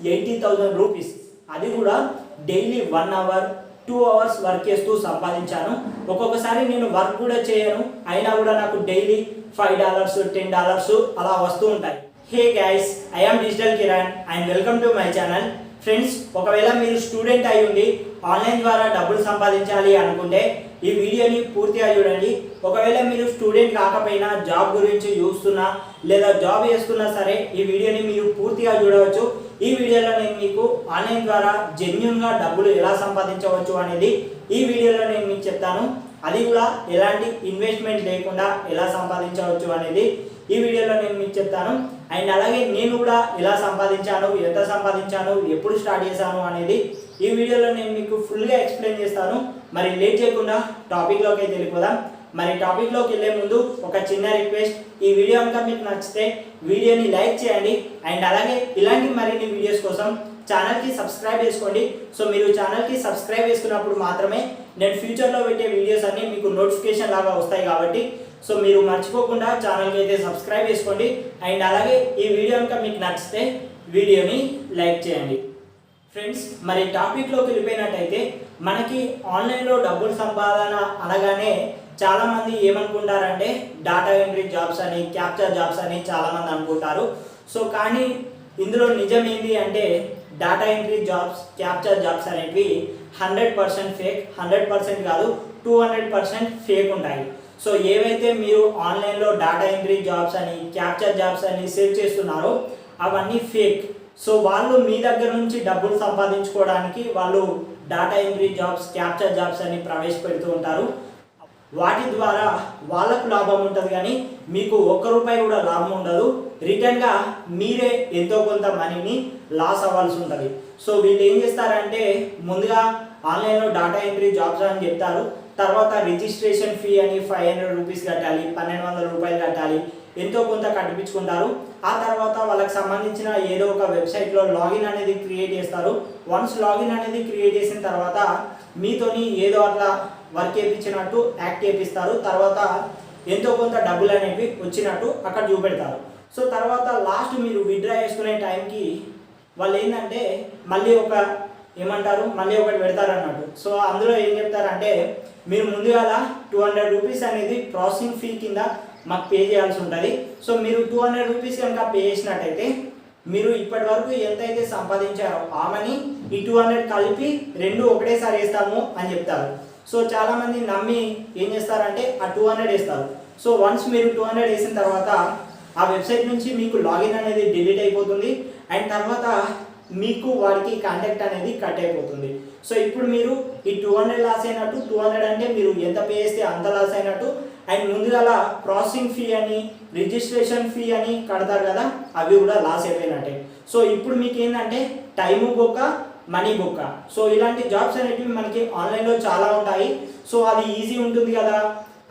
2,80,000 rupees. అది కూడా daily 1 hour 2 hours work చేస్తూ సంపాదించాను. ఒక్కొక్కసారి నేను వర్క్ కూడా చేయను, అయినా కూడా నాకు డైలీ $5 $10 అలా వస్తూ ఉంటాయి. Hey guys, I am digital Kiran and welcome to my channel. Friends, ఒకవేళ మీరు స్టూడెంట్ అయి ఉండి ఆన్లైన్ ద్వారా డబ్బులు సంపాదించాలి అనుకుంటే ఈ వీడియోని పూర్తిగా చూడండి. ఒకవేళ మీరు స్టూడెంట్ కాకపోయినా జాబ్ గురించి చూస్తున్నా లేదా జాబ్ చేస్తున్నా సరే ఈ వీడియోని మీరు పూర్తిగా చూడవచ్చు. ఈ వీడియోలో నేను మీకు ఆన్లైన్ ద్వారా జెన్యూన్గా డబ్బులు ఎలా సంపాదించవచ్చు అనేది ఈ వీడియోలో నేను మీకు చెప్తాను. అది కూడా ఎలాంటి ఇన్వెస్ట్మెంట్ లేకుండా ఎలా సంపాదించవచ్చు అనేది ఈ వీడియోలో నేను మీకు చెప్తాను. అండ్ అలాగే నేను కూడా ఎలా సంపాదించాను, ఎంత సంపాదించాను, ఎప్పుడు స్టార్ట్ చేశాను అనేది ఈ వీడియోలో నేను మీకు ఫుల్గా ఎక్స్ప్లెయిన్ చేస్తాను. మరి లేట్ చేయకుండా టాపిక్లోకి అయితే వెళ్ళిపోదాం. మరి టాపిక్లోకి వెళ్ళే ముందు ఒక చిన్న రిక్వెస్ట్, ఈ వీడియో కనుక మీకు నచ్చితే వీడియోని లైక్ చేయండి. అండ్ అలాగే ఇలాంటి మరిన్ని వీడియోస్ కోసం ఛానల్కి సబ్స్క్రైబ్ చేసుకోండి. సో మీరు ఛానల్కి సబ్స్క్రైబ్ చేసుకున్నప్పుడు మాత్రమే నేను ఫ్యూచర్లో పెట్టే వీడియోస్ అన్నీ మీకు నోటిఫికేషన్ లాగా వస్తాయి. కాబట్టి సో మీరు మర్చిపోకుండా ఛానల్కి అయితే సబ్స్క్రైబ్ చేసుకోండి. అండ్ అలాగే ఈ వీడియో కనుక మీకు నచ్చితే వీడియోని లైక్ చేయండి. ఫ్రెండ్స్, మరి టాపిక్లోకి వెళ్ళిపోయినట్టయితే మనకి ఆన్లైన్లో డబ్బులు సంపాదన అనగానే చాలామంది ఏమనుకుంటారంటే డాటా ఎంట్రీ జాబ్స్ అని, క్యాప్చర్ జాబ్స్ అని చాలామంది అనుకుంటారు. సో కానీ ఇందులో నిజం ఏంటి అంటే data entry jobs, capture jobs అనేవి 100% ఫేక్. 100% కాదు, 200% ఫేక్ ఉంటాయి. సో ఏవైతే మీరు ఆన్లైన్లో డాటా ఎంట్రీ జాబ్స్ అని, క్యాప్చర్ జాబ్స్ అని సెర్చ్ చేస్తున్నారో అవన్నీ ఫేక్. సో వాళ్ళు మీ దగ్గర నుంచి డబ్బులు సంపాదించుకోవడానికి వాళ్ళు data entry jobs, capture jobs అని ప్రవేశపెడుతూ ఉంటారు. వాటి ద్వారా వాళ్ళకు లాభం ఉంటుంది కానీ మీకు ₹1 కూడా లాభం ఉండదు. రిటర్న్గా మీరే ఎంతో కొంత మనీని లాస్ అవ్వాల్సి ఉంటుంది. సో వీళ్ళు ఏం చేస్తారంటే ముందుగా ఆన్లైన్లో డాటా ఎంట్రీ జాబ్స్ అని చెప్తారు. తర్వాత రిజిస్ట్రేషన్ ఫీ అని ₹500 కట్టాలి, ₹1,200 కట్టాలి, ఎంతో కొంత కట్టించుకుంటారు. ఆ తర్వాత వాళ్ళకి సంబంధించిన ఏదో ఒక వెబ్సైట్లో లాగిన్ అనేది క్రియేట్ చేస్తారు. వన్స్ లాగిన్ అనేది క్రియేట్ చేసిన తర్వాత మీతోని ఏదో అట్లా వర్క్ చేయించినట్టు యాక్ట్ చేపిస్తారు. తర్వాత ఎంతో కొంత డబ్బులు అనేవి వచ్చినట్టు అక్కడ చూపెడతారు. సో తర్వాత లాస్ట్ మీరు విత్డ్రా చేసుకునే టైంకి వాళ్ళు ఏంటంటే మళ్ళీ ఒకటి పెడతారు అన్నట్టు. సో అందులో ఏం చెప్తారంటే మీరు ముందుగా ₹200 అనేది ప్రాసెసింగ్ ఫీ కింద మాకు పే చేయాల్సి ఉంటుంది. సో మీరు ₹200 కనుక పే చేసినట్టయితే మీరు ఇప్పటి వరకు ఎంతైతే సంపాదించారో ఆ మనీ ఈ 200 కలిపి రెండు ఒకటేసారి వేస్తాము అని చెప్తారు. సో చాలామంది నమ్మి ఏం చేస్తారంటే ఆ 200 వేస్తారు. సో వన్స్ మీరు 200 వేసిన తర్వాత ఆ వెబ్సైట్ నుంచి మీకు లాగిన్ అనేది డిలీట్ అయిపోతుంది. అండ్ తర్వాత మీకు వాడికి కాంటాక్ట్ అనేది కట్ అయిపోతుంది. సో ఇప్పుడు మీరు ఈ 200 లాస్ అయినట్టు, 200 అంటే మీరు ఎంత పే చేస్తే అంత లాస్ అయినట్టు. అండ్ ముందుగా ప్రాసెసింగ్ ఫీ అని, రిజిస్ట్రేషన్ ఫీ అని కడతారు కదా, అవి కూడా లాస్ అయిపోయినట్టే. సో ఇప్పుడు మీకు ఏంటంటే టైము బొక్క, మనీ బొక్క. సో ఇలాంటి జాబ్స్ అనేటివి మనకి ఆన్లైన్లో చాలా ఉంటాయి. సో అది ఈజీ ఉంటుంది కదా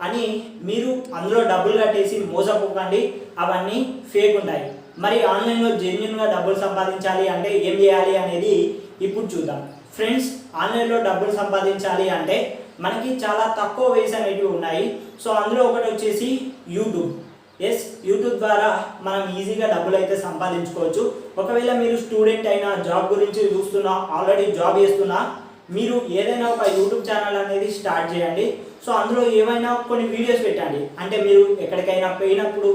అని మీరు అందులో డబ్బులు కట్టేసి మోసపోకండి, అవన్నీ ఫేక్ ఉంటాయి. మరి ఆన్లైన్లో జెన్యూన్గా డబ్బులు సంపాదించాలి అంటే ఏం చేయాలి అనేది ఇప్పుడు చూద్దాం. ఫ్రెండ్స్, ఆన్లైన్లో డబ్బులు సంపాదించాలి అంటే మనకి చాలా తక్కువ వేస్ అనేవి ఉన్నాయి. సో అందులో ఒకటి వచ్చేసి యూట్యూబ్. యూట్యూబ్ ద్వారా మనం ఈజీగా డబ్బులు అయితే సంపాదించుకోవచ్చు. ఒకవేళ మీరు స్టూడెంట్ అయినా, జాబ్ గురించి చూస్తున్నా, ఆల్రెడీ జాబ్ చేస్తున్నా, మీరు ఏదైనా ఒక యూట్యూబ్ ఛానల్ అనేది స్టార్ట్ చేయండి. సో అందులో ఏమైనా కొన్ని వీడియోస్ పెట్టండి. అంటే మీరు ఎక్కడికైనా పోయినప్పుడు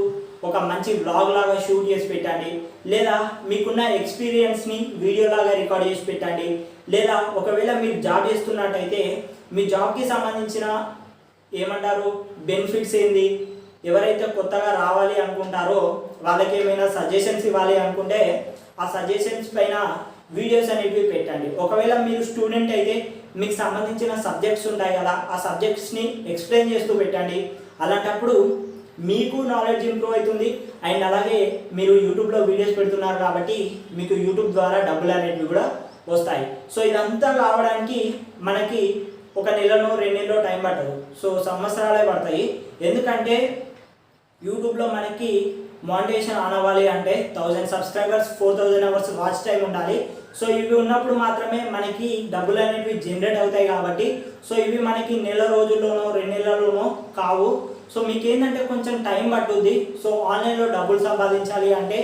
ఒక మంచి బ్లాగ్ లాగా షూట్ చేసి పెట్టండి, లేదా మీకున్న ఎక్స్పీరియన్స్ని వీడియోలాగా రికార్డ్ చేసి పెట్టండి. లేదా ఒకవేళ మీరు జాబ్ చేస్తున్నట్టయితే మీ జాబ్కి సంబంధించిన బెనిఫిట్స్ ఏంది, ఎవరైతే కొత్తగా రావాలి అనుకుంటారో వాళ్ళకి ఏమైనా సజెషన్స్ ఇవ్వాలి అనుకుంటే ఆ సజెషన్స్ పైన వీడియోస్ అనేవి పెట్టండి. ఒకవేళ మీరు స్టూడెంట్ అయితే మీకు సంబంధించిన సబ్జెక్ట్స్ ఉంటాయి కదా, ఆ సబ్జెక్ట్స్ని ఎక్స్ప్లెయిన్ చేస్తూ పెట్టండి. అలాంటప్పుడు మీకు నాలెడ్జ్ ఇంప్రూవ్ అవుతుంది. అండ్ అలాగే మీరు యూట్యూబ్లో వీడియోస్ పెడుతున్నారు కాబట్టి మీకు యూట్యూబ్ ద్వారా డబ్బులు అనేవి కూడా వస్తాయి. సో ఇదంతా కావడానికి మనకి 1 నెలలో 2 నెలలో టైం పట్టదు. సో సంవత్సరాలే పడతాయి. ఎందుకంటే యూట్యూబ్లో మనకి మానిటైజేషన్ ఆన్ అవ్వాలి అంటే 1000 సబ్స్క్రైబర్స్, 4000 అవర్స్ వాచ్ టైం ఉండాలి. సో ఇవి ఉన్నప్పుడు మాత్రమే మనకి డబ్బులు అనేవి జనరేట్ అవుతాయి. కాబట్టి సో ఇవి మనకి నెల రోజుల్లోనో 2 నెలల్లోనో కావు. సో మీకు ఏంటంటే కొంచెం టైం పట్టుద్ది. సో ఆన్లైన్లో డబ్బులు సంపాదించాలి అంటే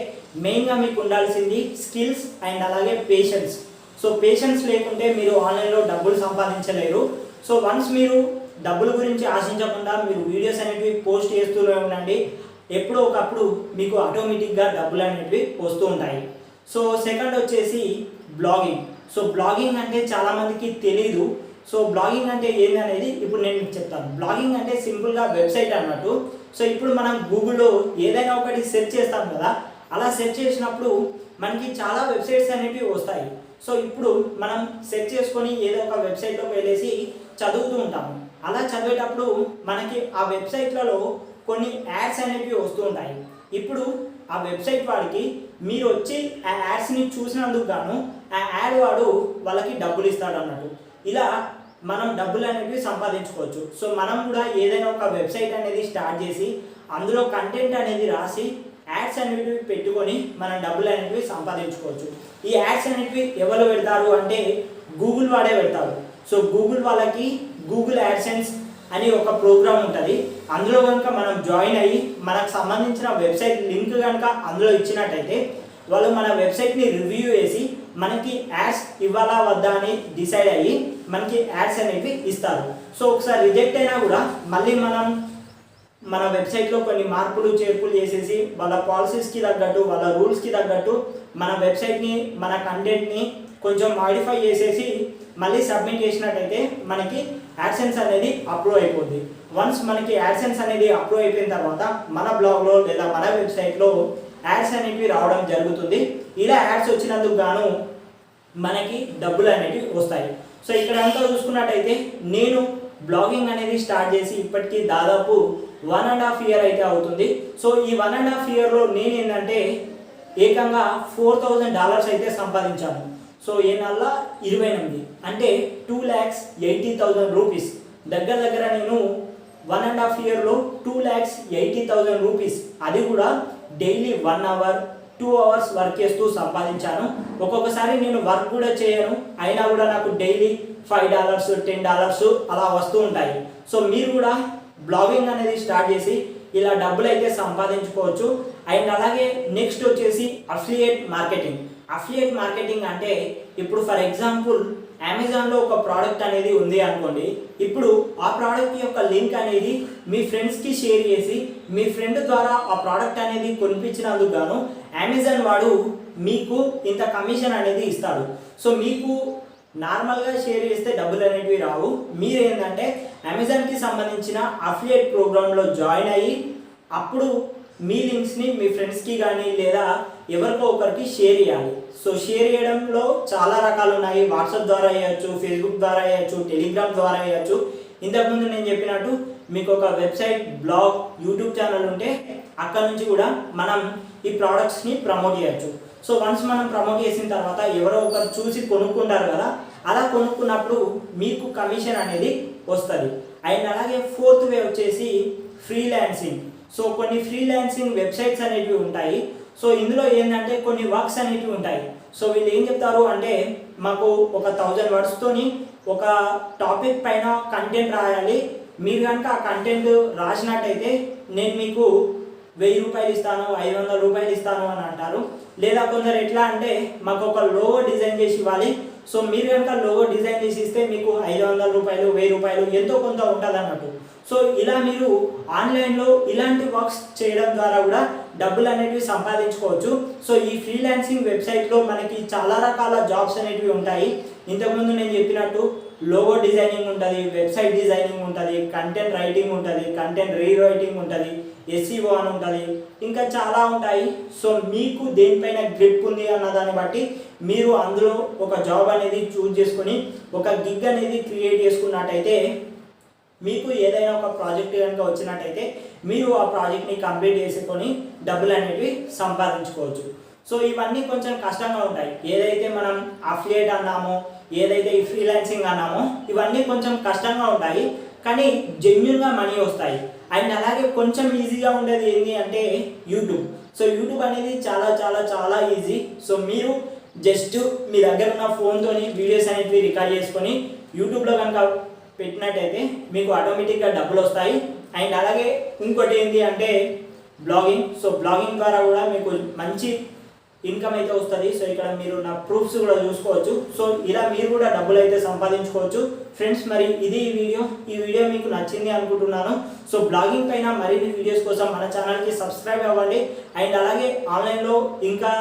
మెయిన్గా మీకు ఉండాల్సింది స్కిల్స్ అండ్ అలాగే పేషెన్స్. సో పేషెన్స్ లేకుంటే మీరు ఆన్లైన్లో డబ్బులు సంపాదించలేరు. సో వన్స్ మీరు డబ్బుల గురించి ఆశించకుండా మీరు వీడియోస్ అనేటివి పోస్ట్ చేస్తూనే ఉండండి. ఎప్పుడో ఒకప్పుడు మీకు ఆటోమేటిక్గా డబ్బులు అనేటివి వస్తూ ఉంటాయి. సో సెకండ్ వచ్చేసి బ్లాగింగ్. సో బ్లాగింగ్ అంటే చాలామందికి తెలీదు. సో బ్లాగింగ్ అంటే ఏంది అనేది ఇప్పుడు నేను మీకు చెప్తాను. బ్లాగింగ్ అంటే సింపుల్గా వెబ్సైట్ అన్నట్టు. సో ఇప్పుడు మనం గూగుల్లో ఏదైనా ఒకటి సెర్చ్ చేస్తాం కదా, అలా సెర్చ్ చేసినప్పుడు మనకి చాలా వెబ్సైట్స్ అనేటివి వస్తాయి. సో ఇప్పుడు మనం సెర్చ్ చేసుకొని ఏదో ఒక వెబ్సైట్లోకి వెళ్ళేసి చదువుతూ ఉంటాము. అలా చదివేటప్పుడు మనకి ఆ వెబ్సైట్లలో కొన్ని యాడ్స్ అనేటివి వస్తూ ఉంటాయి. ఇప్పుడు ఆ వెబ్సైట్ వాడికి మీరు వచ్చి ఆ యాడ్స్ని చూసినందుకు గాను ఆ యాడ్ వాడు వాళ్ళకి డబ్బులు ఇస్తాడు అన్నట్టు. ఇలా మనం డబ్బులు అనేవి సంపాదించుకోవచ్చు. సో మనం కూడా ఏదైనా ఒక వెబ్సైట్ అనేది స్టార్ట్ చేసి అందులో కంటెంట్ అనేది రాసి యాడ్స్ అనేవి పెట్టుకొని మనం డబ్బులు అనేవి సంపాదించుకోవచ్చు. ఈ యాడ్స్ అనేవి ఎవరు పెడతారు అంటే గూగుల్ వాడే పెడతారు. సో గూగుల్ వాళ్ళకి గూగుల్ యాడ్సెన్స్ అని ఒక ప్రోగ్రామ్ ఉంటుంది. అందులో కనుక మనం జాయిన్ అయ్యి మనకు సంబంధించిన వెబ్సైట్ లింక్ కనుక అందులో ఇచ్చినట్టయితే వాళ్ళు మన వెబ్సైట్ని రివ్యూ చేసి మనకి యాడ్స్ ఇవ్వాలా వద్దా అని డిసైడ్ అయ్యి మనకి యాడ్స్ అనేవి ఇస్తారు. సో ఒకసారి రిజెక్ట్ అయినా కూడా మళ్ళీ మనం మన వెబ్సైట్లో కొన్ని మార్పులు చేర్పులు చేసేసి వాళ్ళ పాలసీస్కి తగ్గట్టు వాళ్ళ రూల్స్కి తగ్గట్టు మన వెబ్సైట్ని మన కంటెంట్ని కొంచెం మాడిఫై చేసేసి మళ్ళీ సబ్మిట్ చేసినట్టయితే మనకి యాడ్సెన్స్ అనేది అప్రూవ్ అయిపోద్ది. వన్స్ మనకి యాడ్సెన్స్ అనేది అప్రూవ్ అయిపోయిన తర్వాత మన బ్లాగ్లో లేదా మన వెబ్సైట్లో యాడ్స్ అనేవి రావడం జరుగుతుంది. ఇలా యాడ్స్ వచ్చినందుకు గాను మనకి డబ్బులు అనేవి వస్తాయి. సో ఇక్కడ అంతా చూసుకున్నట్టయితే నేను బ్లాగింగ్ అనేది స్టార్ట్ చేసి ఇప్పటికీ దాదాపు 1.5 year అయితే అవుతుంది. సో ఈ 1.5 yearలో నేను ఏంటంటే ఏకంగా $4,000 అయితే సంపాదించాను. సో ఏ నెల 28 అంటే 2,80,000 రూపీస్. దగ్గర దగ్గర నేను 1.5 yearలో 2,80,000 రూపీస్, అది కూడా డైలీ 1 hour 2 hours వర్క్ చేస్తూ సంపాదించాను. ఒక్కొక్కసారి నేను వర్క్ కూడా చేయను, అయినా కూడా నాకు డైలీ $5 $10 అలా వస్తూ ఉంటాయి. సో మీరు కూడా బ్లాగింగ్ అనేది స్టార్ట్ చేసి ఇలా డబ్బులు అయితే సంపాదించుకోవచ్చు. అండ్ అలాగే నెక్స్ట్ వచ్చేసి అఫిలియేట్ మార్కెటింగ్. అఫిలియేట్ మార్కెటింగ్ అంటే ఇప్పుడు ఫర్ ఎగ్జాంపుల్ అమెజాన్లో ఒక ప్రోడక్ట్ అనేది ఉంది అనుకోండి. ఇప్పుడు ఆ ప్రోడక్ట్ యొక్క లింక్ అనేది మీ ఫ్రెండ్స్కి షేర్ చేసి మీ ఫ్రెండ్ ద్వారా ఆ ప్రోడక్ట్ అనేది కొనిపించినందుకు గాను అమెజాన్ వాడు మీకు ఇంత కమిషన్ అనేది ఇస్తాడు. సో మీకు నార్మల్గా షేర్ చేస్తే డబ్బులు అనేవి రావు. మీరు ఏంటంటే అమెజాన్కి సంబంధించిన అఫిలియేట్ ప్రోగ్రాంలో జాయిన్ అయ్యి అప్పుడు మీ లింక్స్ని మీ ఫ్రెండ్స్కి కానీ లేదా ఎవరికో ఒకరికి షేర్ చేయాలి. సో షేర్ చేయడంలో చాలా రకాలు ఉన్నాయి. వాట్సాప్ ద్వారా చేయొచ్చు, ఫేస్బుక్ ద్వారా చేయొచ్చు, టెలిగ్రామ్ ద్వారా చేయొచ్చు. ఇంతకుముందు నేను చెప్పినట్టు మీకు ఒక వెబ్సైట్, బ్లాగ్, యూట్యూబ్ ఛానల్ ఉంటే అక్కడ నుంచి కూడా మనం ఈ ప్రోడక్ట్స్ని ప్రమోట్ చేయొచ్చు. సో వన్స్ మనం ప్రమోట్ చేసిన తర్వాత ఎవరో ఒకరు చూసి కొనుక్కుంటారు కదా, అలా కొనుక్కున్నప్పుడు మీకు కమిషన్ అనేది వస్తుంది. అండ్ అలాగే ఫోర్త్ వే వచ్చేసి ఫ్రీలాన్సింగ్. సో కొన్ని ఫ్రీలాన్సింగ్ వెబ్సైట్స్ అనేవి ఉంటాయి. సో ఇందులో ఏంటంటే కొన్ని వర్క్స్ అనేవి ఉంటాయి. సో వీళ్ళు ఏం చెప్తారు అంటే మాకు ఒక 1000 wordsతోని ఒక టాపిక్ పైన కంటెంట్ రాయాలి, మీరు కనుక ఆ కంటెంట్ రాసినట్టయితే నేను మీకు ₹1000 ఇస్తాను, ₹500 ఇస్తాను అని అంటారు. లేదా కొందరు ఎట్లా అంటే మాకు ఒక లోగో డిజైన్ చేసి ఇవ్వాలి, సో మీరు కనుక లోగో డిజైన్ చేసి ఇస్తే మీకు ₹500 ₹1000 ఎంతో కొంత ఉంటుంది అన్నట్టు. సో ఇలా మీరు ఆన్లైన్లో ఇలాంటి వర్క్స్ చేయడం ద్వారా కూడా డబ్బులు అనేవి సంపాదించుకోవచ్చు. సో ఈ ఫ్రీలాన్సింగ్ వెబ్సైట్లో మనకి చాలా రకాల జాబ్స్ అనేవి ఉంటాయి. ఇంతకుముందు నేను చెప్పినట్టు లోగో డిజైనింగ్ ఉంటుంది, వెబ్సైట్ డిజైనింగ్ ఉంటుంది, కంటెంట్ రైటింగ్ ఉంటుంది, కంటెంట్ రీరైటింగ్ ఉంటుంది, SEO అని ఉంటుంది, ఇంకా చాలా ఉంటాయి. సో మీకు దేనిపైన గ్రిప్ ఉంది అన్న దాన్ని బట్టి మీరు అందులో ఒక జాబ్ అనేది చూజ్ చేసుకొని ఒక గిగ్ అనేది క్రియేట్ చేసుకున్నట్టయితే మీకు ఏదైనా ఒక ప్రాజెక్ట్ కనుక వచ్చినట్టయితే మీరు ఆ ప్రాజెక్ట్ని కంప్లీట్ చేసుకొని డబ్బులు అనేవి సంపాదించుకోవచ్చు. సో ఇవన్నీ కొంచెం కష్టంగా ఉంటాయి. ఏదైతే మనం అఫిలియేట్ అన్నామో, ఏదైతే ఈ ఫ్రీలాన్సింగ్ అన్నామో, ఇవన్నీ కొంచెం కష్టంగా ఉంటాయి, కానీ జెన్యూన్గా మనీ వస్తాయి. అండ్ అలాగే కొంచెం ఈజీగా ఉండేది ఏంటి అంటే యూట్యూబ్. సో యూట్యూబ్ అనేది చాలా చాలా చాలా ఈజీ. సో మీరు జస్ట్ మీ దగ్గర ఉన్న ఫోన్తోని వీడియోస్ అనేవి రికార్డ్ చేసుకొని యూట్యూబ్లో కనుక పెట్టినట్టయితే మీకు ఆటోమేటిక్గా డబ్బులు వస్తాయి. అండ్ అలాగే ఇంకోటి ఏంటి అంటే బ్లాగింగ్. సో బ్లాగింగ్ ద్వారా కూడా మీకు మంచి ఇన్కమ్ అయితే వస్తుంది. సో ఇక్కడ మీరు నా ప్రూఫ్స్ కూడా చూసుకోవచ్చు. సో ఇలా మీరు కూడా డబ్బులు అయితే సంపాదించుకోవచ్చు ఫ్రెండ్స్. మరి ఇది ఈ వీడియో మీకు నచ్చింది అనుకుంటున్నాను. సో బ్లాగింగ్ పైన మరిన్ని వీడియోస్ కోసం మన ఛానల్కి సబ్స్క్రైబ్ అవ్వండి. అండ్ అలాగే ఆన్లైన్లో ఇంకా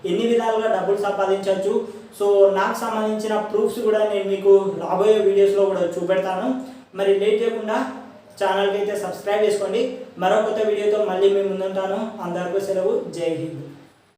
ఎన్ని విధాలుగా డబ్బులు సంపాదించవచ్చు, సో నాకు సంబంధించిన ప్రూఫ్స్ కూడా నేను మీకు రాబోయే వీడియోస్లో కూడా చూపెడతాను. మరి లేట్ చేయకుండా ఛానల్కి అయితే సబ్స్క్రైబ్ చేసుకోండి. మరో కొత్త వీడియోతో మళ్ళీ మేము ముందుంటాను. అందరికీ సెలవు. జై హింద్.